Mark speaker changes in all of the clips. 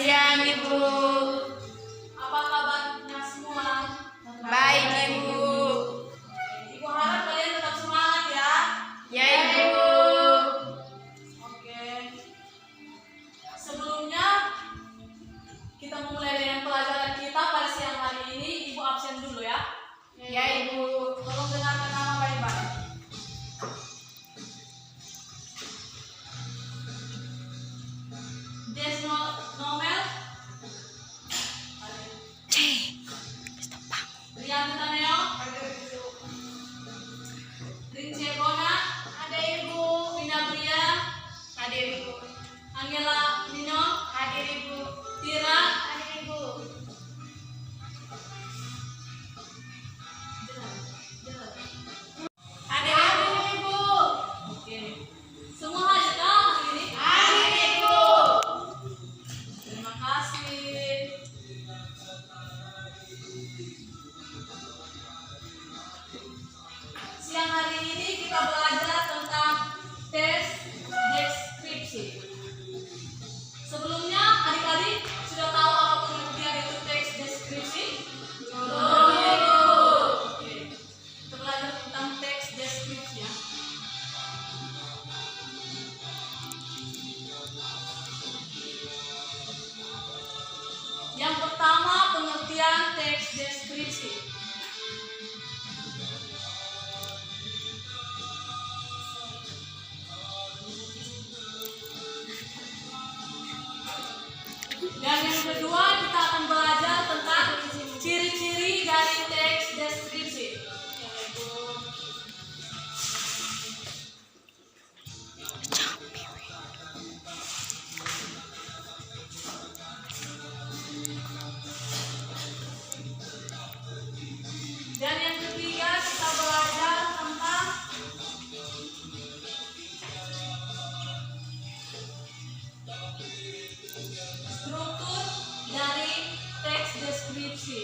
Speaker 1: siang, Ibu.
Speaker 2: Apa kabarnya semua?
Speaker 1: Baik, Ibu.
Speaker 2: Ibu harap kalian tetap semangat ya.
Speaker 1: Ya, Ibu.
Speaker 2: Oke. Sebelumnya kita memulai dengan pelajaran kita pada siang hari ini. Ibu absen dulu ya.
Speaker 1: Ya, Ibu.
Speaker 2: Tolong dengarkan nama baik-baik. Nomel Rian Taneo, Rince Bona,
Speaker 1: Ada, Ibu.
Speaker 2: Vina Bria,
Speaker 1: Hadir, Ibu.
Speaker 2: Angela Nino,
Speaker 1: Hadir, Ibu.
Speaker 2: Tira,
Speaker 1: Hadir, Ibu. Hadir, Ibu.
Speaker 2: Oke. Semua hadir kah hari ini?
Speaker 1: Hadir, Ibu.
Speaker 2: Terima kasih. Siang hari ini kita belajar tentang tes deskripsi. Sebelumnya adik-adik sudah tahu apa pengertian itu teks deskripsi? Oke. Kita belajar tentang teks deskripsi ya. Yang pertama pengertian teks deskripsi. Dan yang kedua kita akan belajar tentang ciri-ciri dari teks deskripsi. Dan yang ketiga kita belajar tentang struktur dari teks deskripsi.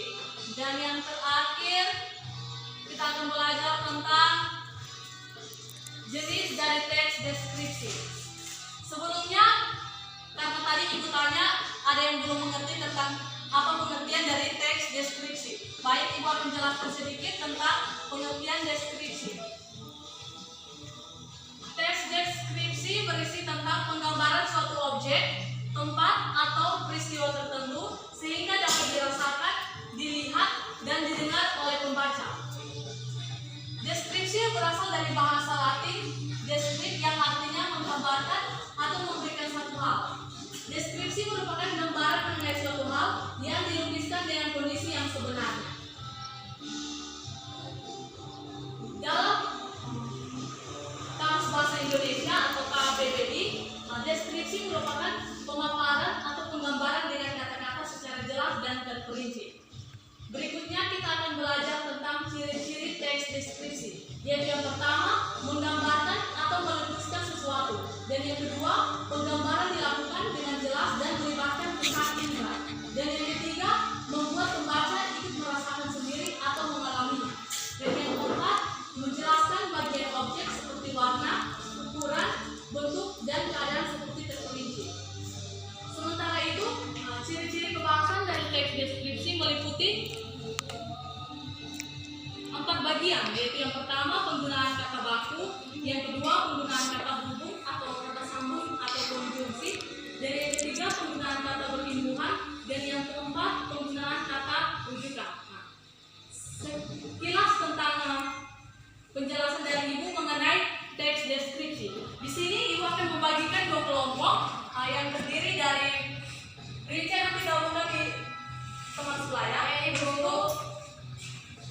Speaker 2: Dan yang terakhir kita akan belajar tentang jenis dari teks deskripsi. Sebelumnya, karena tadi ibu tanya ada yang belum mengerti tentang apa pengertian dari teks deskripsi. Baik, ibu akan jelaskan sedikit tentang pengertian deskripsi. Teks deskripsi berisi tentang penggambaran suatu objek, tempat, atau peristiwa tertentu sehingga dapat dirasakan, dilihat, dan didengar oleh pembaca. Deskripsi berasal dari bahasa Latin descript yang artinya menggambarkan atau memberikan satu hal. Deskripsi merupakan gambaran mengenai suatu hal yang dilukiskan dengan kondisi yang sebenarnya. Dalam Kamus Bahasa Indonesia atau KBBI, deskripsi merupakan pemaparan atau penggambaran dengan kata-kata secara jelas dan terperinci. Berikutnya kita akan belajar tentang ciri-ciri teks deskripsi. Yang pertama, menggambarkan atau melukiskan sesuatu. Dan yang kedua, penggambaran dilakukan dengan jelas dan melibatkan kesan indera. Dan yang ketiga, membuat pembaca ikut merasakan sendiri atau mengalaminya. Dan yang keempat, menjelaskan bagian objek seperti warna, ukuran, bentuk, dan keadaan seperti terperinci. Sementara itu, ciri-ciri kebangsaan dari teks deskripsi meliputi 4 bagian, yaitu yang pertama penggunaan kata baku, yang kedua penggunaan kata hubung atau kata sambung atau konjungsi, dan yang ketiga penggunaan kata berimbuhan, dan yang keempat penggunaan kata rujukan. Sekilas tentang penjelasan dari ibu mengenai teks deskripsi. Di sini ibu akan membagikan 2 kelompok yang terdiri dari Rince nanti gabungkan di teman sebelah ya. Ibu untuk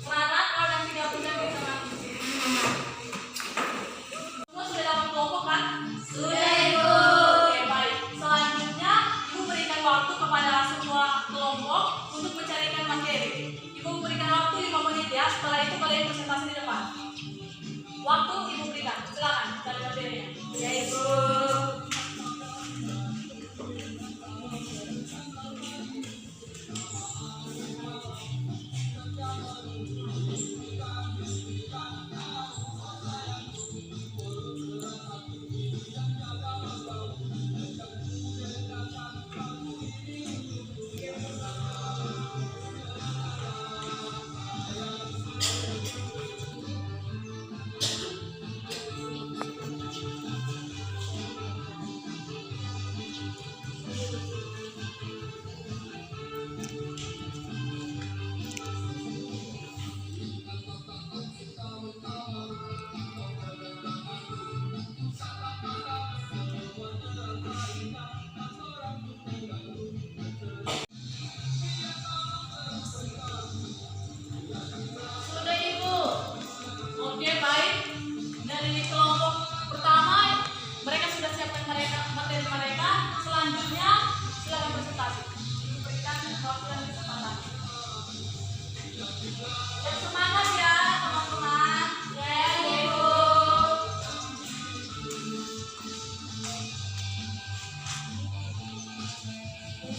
Speaker 2: Rara kalau nanti gabungkan di teman di sini. Semua sudah dalam kelompok kan?
Speaker 1: Sudah, Ibu.
Speaker 2: Oke, baik. Selanjutnya ibu berikan waktu kepada semua kelompok untuk mencarikan materi. Ibu berikan waktu 5 menit ya. Setelah itu kalian presentasi di depan. Waktu ibu berikan. Silakan cari materinya.
Speaker 1: Ya, Ibu.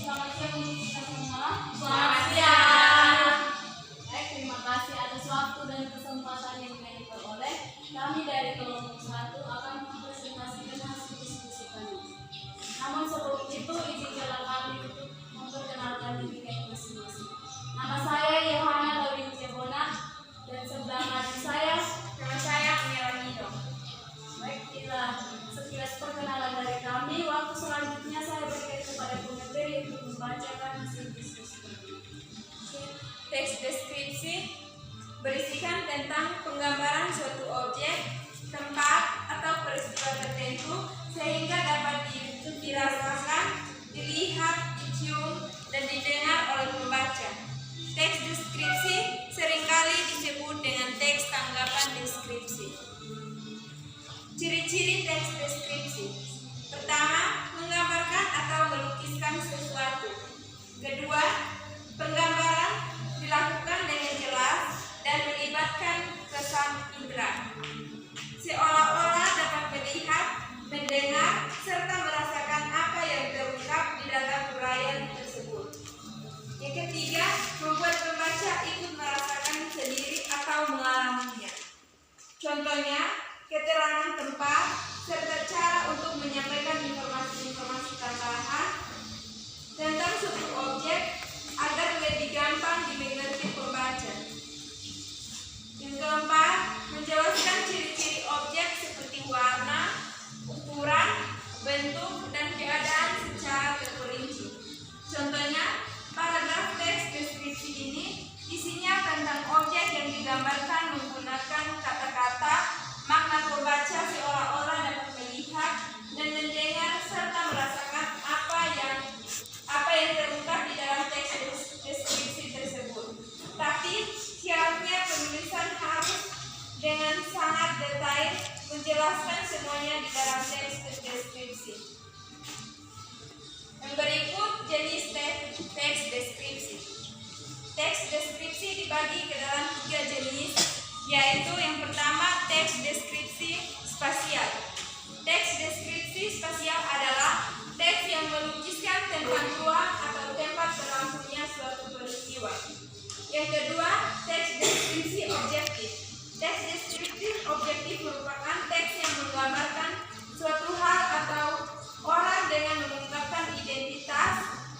Speaker 2: Selamat siang untuk kita semua.
Speaker 1: Selamat siang.
Speaker 2: Baik, terima kasih atas waktu dan kesempatan yang kami peroleh. Kami dari kelompok 1 akan mempresentasikan hasil diskusi kami. Namun sebelum itu, izinkanlah kami untuk memperkenalkan diri kami masing-masing. Nama saya Yohana Laudin Cebona dan sebelah kanan saya,
Speaker 1: Nama saya Melanido.
Speaker 2: baik, inilah sekilas perkenalan dari kami. Waktu selanjutnya saya berikan kepada pemateri untuk membacakan hasil diskusi kami.
Speaker 1: Teks deskripsi berisikan tentang penggambaran suatu objek, tempat, atau peristiwa tertentu sehingga dapat dirasakan, dilihat, dicium, dan didengar oleh pembaca. Teks deskripsi seringkali disebut dengan teks tanggapan deskripsi. Ciri-ciri teks deskripsi. Pertama, menggambarkan atau melukiskan sesuatu. Kedua, penggambaran dilakukan dengan jelas dan melibatkan kesan indera. Seolah-olah dapat melihat, mendengar, serta merasakan apa yang terungkap di dalam uraian tersebut. Yang ketiga, membuat pembaca ikut merasakan sendiri atau mengalaminya. Contohnya, keterangan tempat, serta cara untuk menyampaikan informasi-informasi tambahan tentang suatu objek agar lebih gampang dimengerti pembaca. Yang keempat, menjelaskan ciri-ciri objek seperti warna, ukuran, bentuk, dan keadaan secara terperinci. Contohnya, paragraf teks deskripsi ini isinya tentang objek yang digambarkan menggunakan kata-kata, makna pembaca seolah-olah dapat melihat dan mendengar serta merasakan apa yang terungkap di dalam teks deskripsi tersebut. Tapi syaratnya penulisan harus dengan sangat detail menjelaskan semuanya di dalam teks deskripsi. Yang berikut jenis teks deskripsi. Teks deskripsi dibagi ke dalam 3 jenis, yaitu yang pertama teks deskripsi spasial. Teks deskripsi spasial adalah teks yang melukiskan tentang ruang atau tempat berlangsungnya suatu peristiwa. Yang kedua, teks deskripsi objektif. Teks deskripsi objektif merupakan teks yang menggambarkan suatu hal atau orang dengan mengungkapkan identitas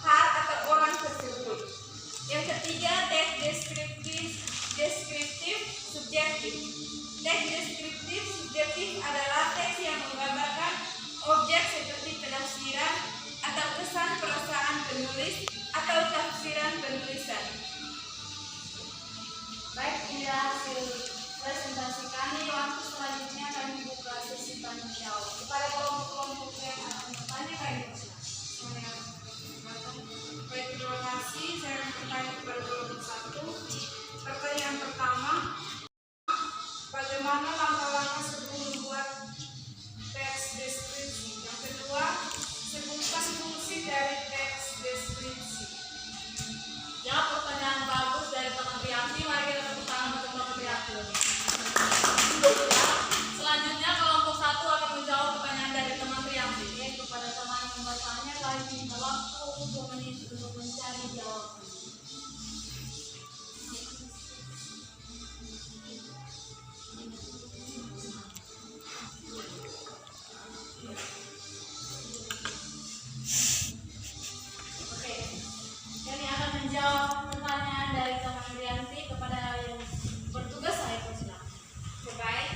Speaker 1: hal atau orang tersebut. Yang ketiga, teks deskriptif subjektif. Teks deskriptif subjektif adalah teks yang menggambarkan objek seperti penafsiran atau kesan perasaan penulis atau tafsiran penulisan.
Speaker 2: Baik, inilah hasil presentasi kami. Waktu selanjutnya kami buka sesi tanya jawab kepada kelompok-kelompok yang akan bertanya. Kami persilakan.
Speaker 1: Baik, terima kasih. Saya akan bertanya kepada kelompok 1. Pertanyaan pertama, bagaimana langkah-langkah sebelum membuat teks deskripsi? Yang kedua, sebutkan fungsi dari teks deskripsi.
Speaker 2: Ya, pertanyaan bagus dari teman Triati. Mari kita tepuk tangan untuk teman Triati. Ya, selanjutnya kelompok 1 akan menjawab pertanyaan dari teman Triati. Kepada teman yang bertanya, kami minta waktu 2 menit untuk mencari jawaban. Oke, kami akan menjawab pertanyaan dari teman Rianti. Kepada yang bertugas saya persilakan.
Speaker 1: Baik,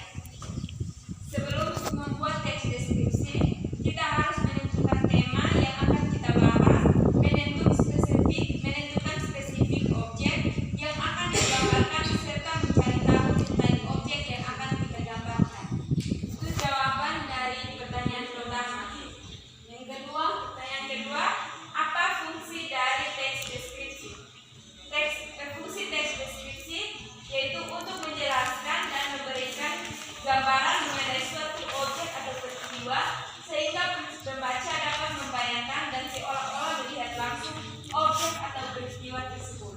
Speaker 1: sebelum membuat teks deskripsi, kita harus menentukan tema yang akan kita bahas, menentukan spesifik objek yang akan digambarkan, serta mencari tahu tentang objek yang akan kita gambarkan. Itu jawaban dari pertanyaan pertama. Pertanyaan kedua, apa fungsi dari teks deskripsi? Fungsi teks deskripsi yaitu untuk menjelaskan dan memberikan gambaran mengenai suatu objek atau peristiwa sehingga pembaca dapat membayangkan dan seolah-olah melihat langsung objek atau peristiwa tersebut.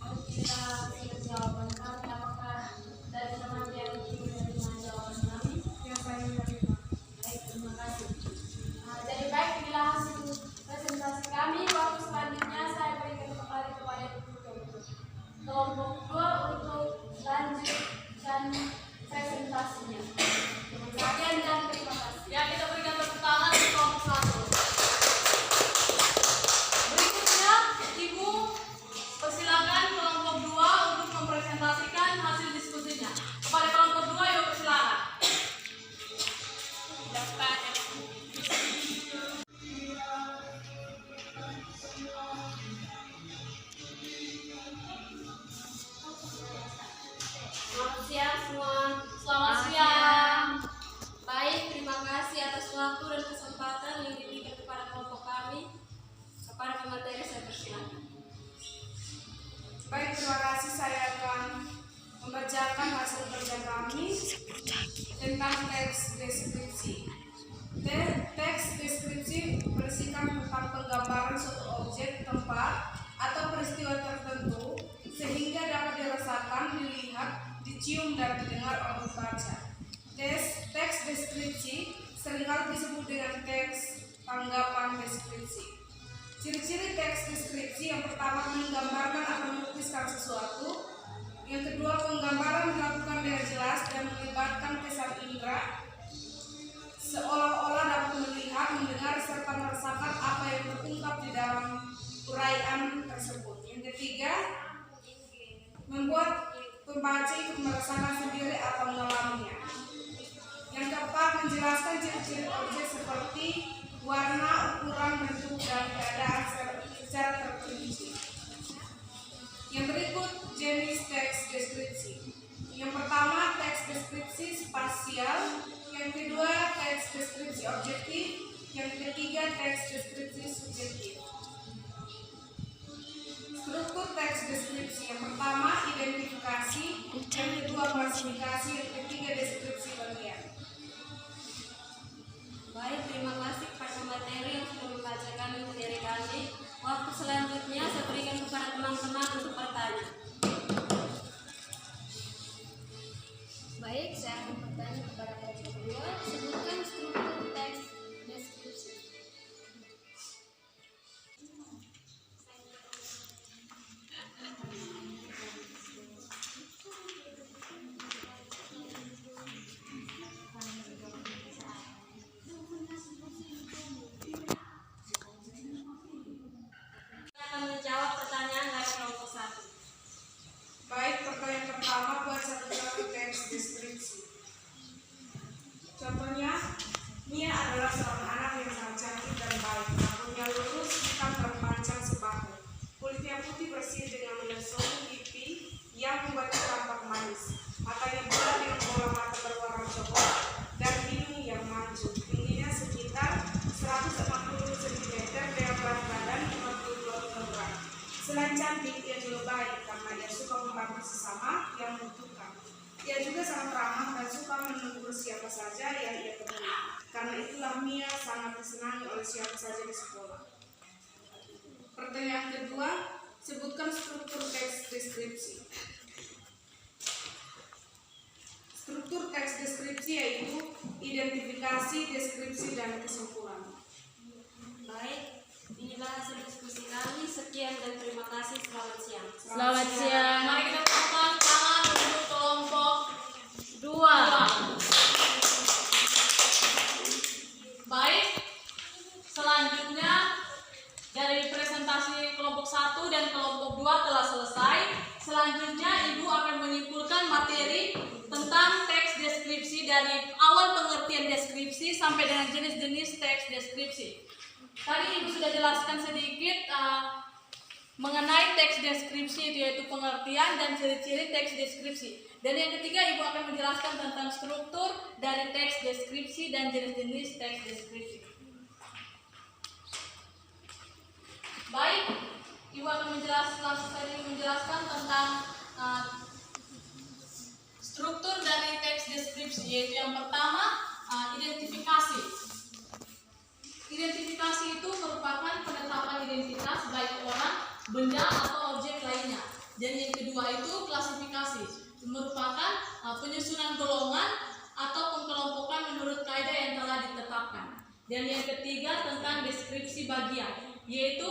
Speaker 2: Mari kita lihat jawaban kami. Apakah dari teman Rianti menerima jawaban kami?
Speaker 1: Ya, saya menerima.
Speaker 2: Baik, terima kasih. Jadi baik, inilah hasil presentasi kami. Waktu selanjutnya
Speaker 1: beberapa
Speaker 3: Selamat siang semua.
Speaker 2: Selamat siang.
Speaker 3: Baik, terima kasih atas waktu dan kesempatan yang diberikan kepada kelompok kami. Kepada pemateri saya persilakan.
Speaker 4: Baik, terima kasih. Saya akan membacakan hasil kerja kami tentang teks deskripsi. Teks deskripsi berisikan tentang penggambaran suatu objek, tempat, atau peristiwa tertentu sehingga dapat dirasakan, dilihat, dicium, dan didengar oleh pembaca. Teks deskripsi seringkali disebut dengan teks tanggapan deskripsi. Ciri-ciri teks deskripsi: yang pertama, menggambarkan atau melukiskan sesuatu. Yang kedua, penggambaran dilakukan dengan jelas dan melibatkan kesan indera, seolah-olah dapat melihat, mendengar, serta merasakan apa yang terungkap di dalam uraian tersebut. Yang ketiga, membuat pembaca ikut merasakan sendiri atau mengalaminya. Yang keempat, menjelaskan ciri-ciri objek seperti warna, ukuran, bentuk, dan keadaan secara terperinci. Yang berikut jenis teks deskripsi. Yang pertama, teks deskripsi spasial. Yang kedua, teks deskripsi objektif. Yang ketiga, teks deskripsi subjektif. Struktur teks deskripsi: yang pertama, identifikasi. Yang kedua, klasifikasi. Yang ketiga, deskripsi bagian.
Speaker 3: Baik, terima kasih kepada pemateri yang sudah membacakan materi kami. Waktu selanjutnya saya berikan kepada teman-teman untuk bertanya. Baik, saya akan bertanya kepada kelompok kedua. Sebutkan struktur teks deskripsi. Akan menjawab pertanyaan dari kelompok 1.
Speaker 4: Baik, pertanyaan pertama, buat satu teks deskripsi. Contohnya, Mia adalah seorang anak yang sangat cantik dan baik. Rambutnya lurus, hitam terpanjang sebahu. Kulitnya putih bersih dengan menyusuri pipi yang membuatnya tampak manis. Matanya bulat dengan bola mata berwarna coklat dan hidung yang mancung. Tingginya sekitar 140 cm dengan berat badan 52 kg. Selain cantik, ia juga baik karena ia suka membantu sesama yang membutuhkan. Ia juga sangat ramah dan suka menegur siapa saja yang ia temui. Karena itulah Mia sangat disenangi oleh siapa saja di sekolah. Pertanyaan kedua, sebutkan struktur teks deskripsi. Struktur teks deskripsi yaitu identifikasi, deskripsi, dan kesimpulan.
Speaker 3: Baik, inilah hasil diskusi kami. Sekian dan terima kasih. Selamat siang.
Speaker 2: Selamat siang. Mari kita tepuk tangan untuk kelompok 2. Baik, selanjutnya dari presentasi kelompok 1 dan kelompok 2 telah selesai. Selanjutnya Ibu akan menyimpulkan materi tentang teks deskripsi dari awal pengertian deskripsi sampai dengan jenis-jenis teks deskripsi. Tadi Ibu sudah jelaskan sedikit mengenai teks deskripsi, yaitu pengertian dan ciri-ciri teks deskripsi. Dan yang ketiga, Ibu akan menjelaskan tentang struktur dari teks deskripsi dan jenis-jenis teks deskripsi. Baik, Ibu akan menjelaskan tentang struktur dari teks deskripsi, yaitu yang pertama, identifikasi. Identifikasi itu merupakan penetapan identitas baik orang, benda, atau objek lainnya. Dan yang kedua itu klasifikasi, merupakan penyusunan golongan atau pengkelompokan menurut kaidah yang telah ditetapkan. Dan yang ketiga tentang deskripsi bagian, yaitu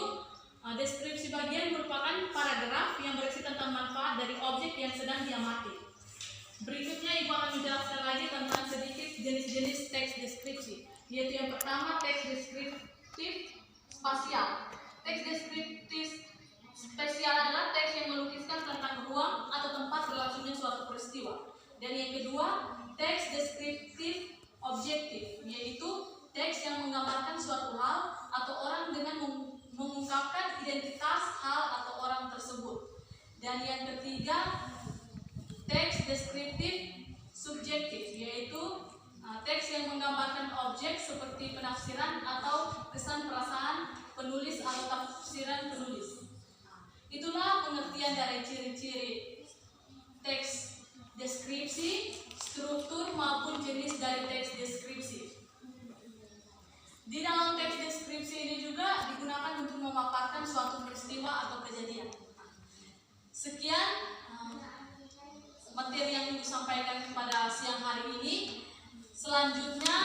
Speaker 2: deskripsi bagian merupakan paragraf yang berisi tentang manfaat dari objek yang sedang diamati. Berikutnya Ibu akan menjelaskan lagi tentang sedikit jenis-jenis teks deskripsi, yaitu yang pertama teks deskriptif spasial. Teks deskriptif spasial adalah teks yang melukiskan tentang ruang atau tempat berlangsungnya suatu peristiwa. Dan yang kedua, teks deskriptif objektif, yaitu teks yang menggambarkan suatu hal atau orang dengan mengungkapkan identitas hal atau orang tersebut. Dan yang ketiga, teks deskriptif subjektif, yaitu teks yang menggambarkan objek seperti penafsiran atau kesan perasaan penulis atau tafsiran penulis. Itulah pengertian dari ciri-ciri teks deskripsi, struktur maupun jenis dari teks deskripsi. Di dalam teks deskripsi ini juga digunakan untuk memaparkan suatu peristiwa atau kejadian. Sekian materi yang ibu sampaikan pada siang hari ini. Selanjutnya,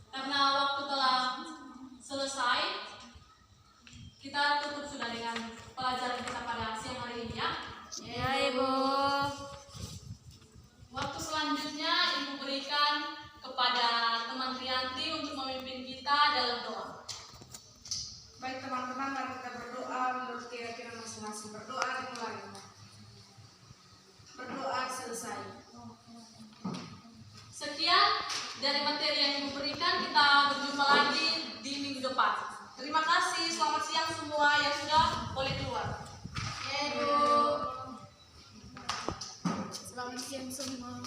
Speaker 2: karena waktu telah selesai, kita tutup sudah dengan pelajaran kita pada siang hari ini ya.
Speaker 3: Ya, Ibu.
Speaker 2: Waktu selanjutnya ibu berikan kepada teman Rianti untuk memimpin kita dalam doa.
Speaker 4: Baik teman-teman, mari kita berdoa menurut keyakinan masing-masing. Berdoa dimulai. Berdoa selesai.
Speaker 2: Sekian dari materi yang ibu berikan, kita berjumpa lagi di minggu depan. Terima kasih, selamat siang semua yang sudah boleh keluar.
Speaker 3: Ya, Ibu. Selamat siang semua.